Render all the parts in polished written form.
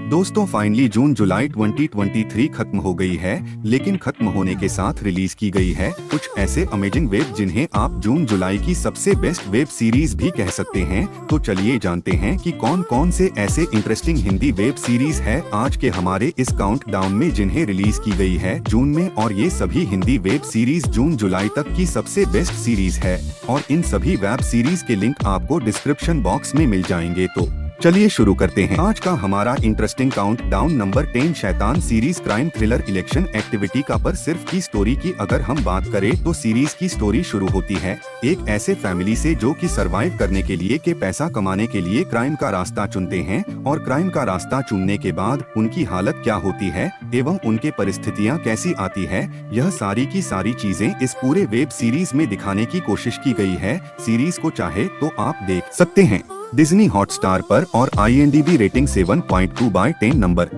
दोस्तों फाइनली जून जुलाई 2023 खत्म हो गई है, लेकिन खत्म होने के साथ रिलीज की गई है कुछ ऐसे अमेजिंग वेब जिन्हें आप जून जुलाई की सबसे बेस्ट वेब सीरीज भी कह सकते हैं। तो चलिए जानते हैं कि कौन कौन से ऐसे इंटरेस्टिंग हिंदी वेब सीरीज है आज के हमारे इस काउंटडाउन में जिन्हें रिलीज की गई है जून में, और ये सभी हिंदी वेब सीरीज जून जुलाई तक की सबसे बेस्ट सीरीज है और इन सभी वेब सीरीज के लिंक आपको डिस्क्रिप्शन बॉक्स में मिल जाएंगे। तो चलिए शुरू करते हैं आज का हमारा इंटरेस्टिंग काउंटडाउन। नंबर 10 शैतान series crime thriller election activity का। पर सिर्फ की स्टोरी की अगर हम बात करें तो सीरीज की स्टोरी शुरू होती है एक ऐसे फैमिली से जो कि सरवाइव करने के लिए के पैसा कमाने के लिए क्राइम का रास्ता चुनते हैं, और क्राइम का रास्ता चुनने के बाद उनकी हालत क्या होती है एवं उनके परिस्थितियाँ कैसी आती है, यह सारी की सारी चीजें इस पूरे वेब सीरीज में दिखाने की कोशिश की गई है। सीरीज को चाहे तो आप देख सकते हैं डिज्नी हॉटस्टार पर और IMDb रेटिंग 7.2/10। नंबर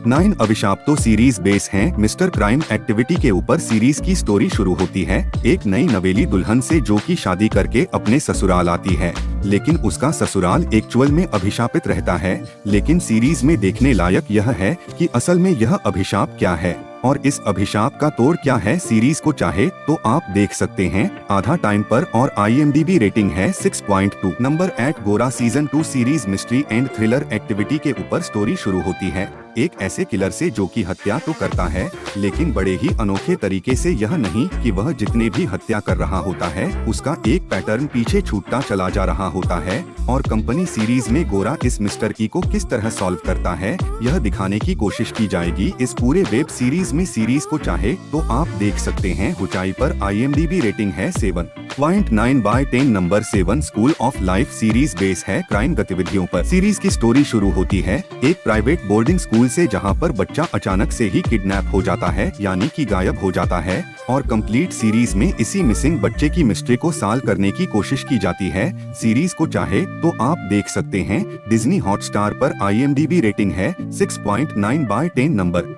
9 अभिशाप तो सीरीज बेस है मिस्टर क्राइम एक्टिविटी के ऊपर। सीरीज की स्टोरी शुरू होती है एक नई नवेली दुल्हन से जो कि शादी करके अपने ससुराल आती है, लेकिन उसका ससुराल एक्चुअल में अभिशापित रहता है। लेकिन सीरीज में देखने लायक यह है कि असल में यह अभिशाप क्या है और इस अभिशाप का तोड़ क्या है। सीरीज को चाहे तो आप देख सकते हैं आधा टाइम पर और IMDb रेटिंग है 6.2। नंबर 8 गोरा season 2 series mystery and thriller activity के ऊपर। स्टोरी शुरू होती है एक ऐसे किलर से जो कि हत्या तो करता है, लेकिन बड़े ही अनोखे तरीके से। यह नहीं कि वह जितने भी हत्या कर रहा होता है उसका एक पैटर्न पीछे छूटता चला जा रहा होता है, और कंपनी सीरीज में गोरा इस मिस्टर की को किस तरह सॉल्व करता है यह दिखाने की कोशिश की जाएगी इस पूरे वेब सीरीज में। सीरीज को चाहे तो आप देख सकते हैं ऊंचाई पर। IMDb रेटिंग है 7.9/10। Number 7 school of life series base है क्राइम गतिविधियों पर। सीरीज की स्टोरी शुरू होती है एक प्राइवेट बोर्डिंग स्कूल से जहां पर बच्चा अचानक से ही किडनैप हो जाता है, यानी कि गायब हो जाता है, और कंप्लीट सीरीज में इसी मिसिंग बच्चे की मिस्ट्री को सॉल्व करने की कोशिश की जाती है। सीरीज को चाहे तो आप देख सकते हैं डिज्नी हॉटस्टार पर। IMDb रेटिंग है 6.9/10। Number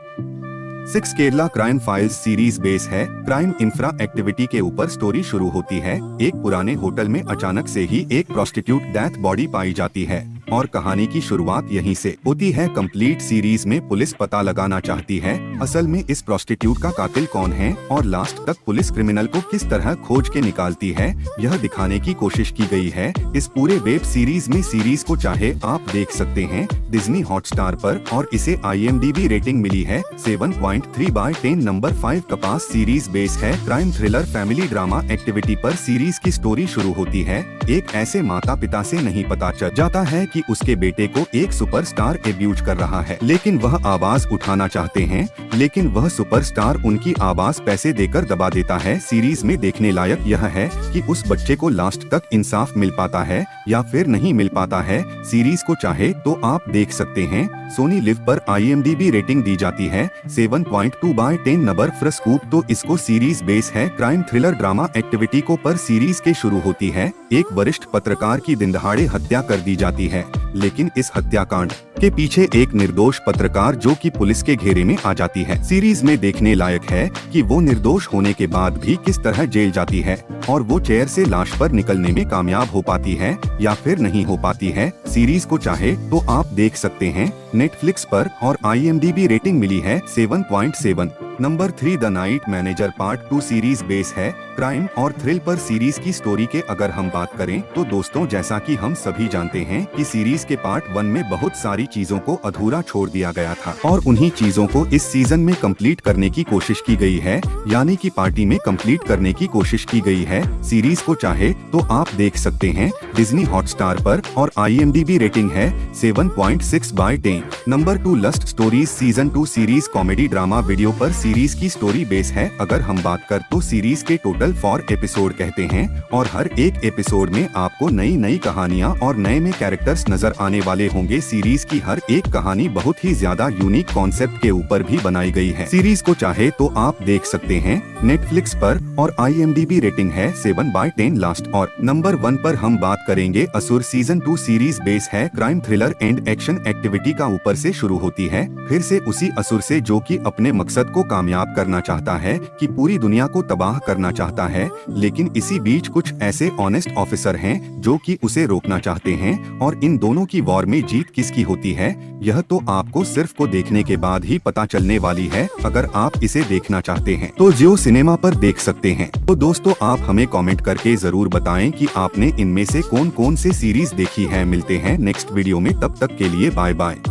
6 Kerala crime files series base है क्राइम इंफ्रा एक्टिविटी के ऊपर। स्टोरी शुरू होती है एक पुराने होटल में अचानक से ही एक प्रोस्टिट्यूट डेथ बॉडी पाई जाती है, और कहानी की शुरुआत यहीं से होती है। कंप्लीट सीरीज में पुलिस पता लगाना चाहती है असल में इस प्रोस्टिट्यूट का कातिल कौन है, और लास्ट तक पुलिस क्रिमिनल को किस तरह खोज के निकालती है यह दिखाने की कोशिश की गई है इस पूरे वेब सीरीज में। सीरीज को चाहे आप देख सकते हैं डिज्नी हॉटस्टार पर और इसे IMDb रेटिंग मिली है 7.3/10। नंबर 5 कपास सीरीज बेस है crime thriller family drama activity पर। सीरीज की स्टोरी शुरू होती है एक ऐसे माता पिता से नहीं पता चल जाता है कि उसके बेटे को एक सुपरस्टार एब्यूज कर रहा है, लेकिन वह आवाज उठाना चाहते हैं, लेकिन वह सुपरस्टार उनकी आवाज पैसे देकर दबा देता है। सीरीज में देखने लायक यह है कि उस बच्चे को लास्ट तक इंसाफ मिल पाता है या फिर नहीं मिल पाता है। सीरीज को चाहे तो आप देख सकते हैं सोनी लिव पर। IMDb रेटिंग दी जाती है 7.2/10। नंबर फ्रस्कूप तो इसको सीरीज बेस है क्राइम थ्रिलर ड्रामा एक्टिविटी को पर। सीरीज के शुरू होती है एक वरिष्ठ पत्रकार की दिनदहाड़े हत्या कर दी जाती है, लेकिन इस हत्याकांड के पीछे एक निर्दोष पत्रकार जो कि पुलिस के घेरे में आ जाती है। सीरीज में देखने लायक है कि वो निर्दोष होने के बाद भी किस तरह जेल जाती है और वो चेयर से लाश पर निकलने में कामयाब हो पाती है या फिर नहीं हो पाती है। सीरीज को चाहे तो आप देख सकते हैं नेटफ्लिक्स पर और IMDb रेटिंग मिली है 7.7। Number 3 the night manager part 2 series base है क्राइम और थ्रिल पर। सीरीज की स्टोरी के अगर हम बात करें तो दोस्तों जैसा कि हम सभी जानते हैं कि सीरीज के पार्ट 1 में बहुत सारी चीजों को अधूरा छोड़ दिया गया था और उन्हीं चीजों को इस सीजन में कंप्लीट करने की कोशिश की गई है, यानी कि पार्टी में कंप्लीट करने की कोशिश की गई है। सीरीज को चाहे तो आप देख सकते हैं डिज्नी हॉटस्टार पर और IMDb रेटिंग है 7.6/10। Number 2 lust stories season 2 series comedy drama video पर। सीरीज की स्टोरी बेस है अगर हम बात कर तो सीरीज के टोटल 4 एपिसोड कहते हैं और हर एक एपिसोड में आपको नई नई कहानियां और नए में कैरेक्टर्स नजर आने वाले होंगे। सीरीज की हर एक कहानी बहुत ही ज्यादा यूनिक कॉन्सेप्ट के ऊपर भी बनाई गई है। सीरीज को चाहे तो आप देख सकते हैं नेटफ्लिक्स पर और IMDb रेटिंग है 7/10 लास्ट। और नंबर 1 पर हम बात करेंगे असुर सीजन 2 सीरीज बेस है crime thriller and action activity का ऊपर से शुरू होती है फिर से उसी असुर से जो कि अपने मकसद को कामयाब करना चाहता है कि पूरी दुनिया को तबाह करना चाहता है, लेकिन इसी बीच कुछ ऐसे ऑनेस्ट ऑफिसर हैं जो कि उसे रोकना चाहते हैं। और इन दोनों की वॉर में जीत किसकी होती है, यह तो आपको सिर्फ को देखने के बाद ही पता चलने वाली है। अगर आप इसे देखना चाहते हैं तो जियो सिनेमा पर देख सकते हैं। तो दोस्तों, आप हमें कमेंट करके जरूर बताएं कि आपने इनमें से कौन कौन से सीरीज देखी है। मिलते हैं नेक्स्ट वीडियो में, तब तक के लिए बाय बाय।